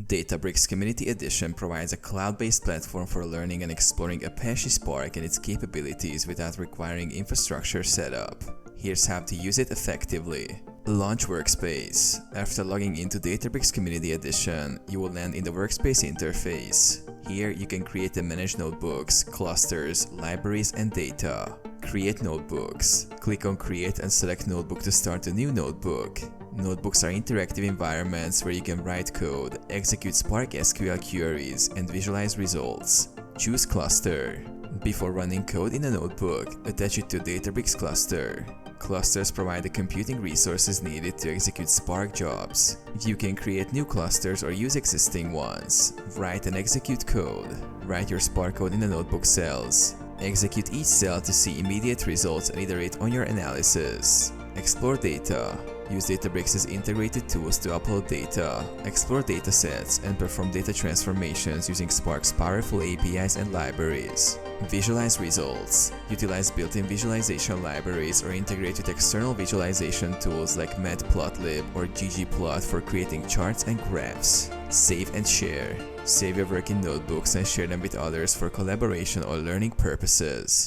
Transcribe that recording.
Databricks Community Edition provides a cloud-based platform for learning and exploring Apache Spark and its capabilities without requiring infrastructure setup. Here's how to use it effectively. Launch Workspace. After logging into Databricks Community Edition, you will land in the Workspace interface. Here, you can create and manage notebooks, clusters, libraries, and data. Create notebooks. Click on Create and select Notebook to start a new notebook. Notebooks are interactive environments where you can write code, execute Spark SQL queries, and visualize results. Choose Cluster. Before running code in a notebook, attach it to Databricks Cluster. Clusters provide the computing resources needed to execute Spark jobs. You can create new clusters or use existing ones. Write and execute code. Write your Spark code in the notebook cells. Execute each cell to see immediate results and iterate on your analysis. Explore data. Use Databricks' integrated tools to upload data, explore datasets, and perform data transformations using Spark's powerful APIs and libraries. Visualize results. Utilize built-in visualization libraries or integrate with external visualization tools like Matplotlib or ggplot for creating charts and graphs. Save and share. Save your work in notebooks and share them with others for collaboration or learning purposes.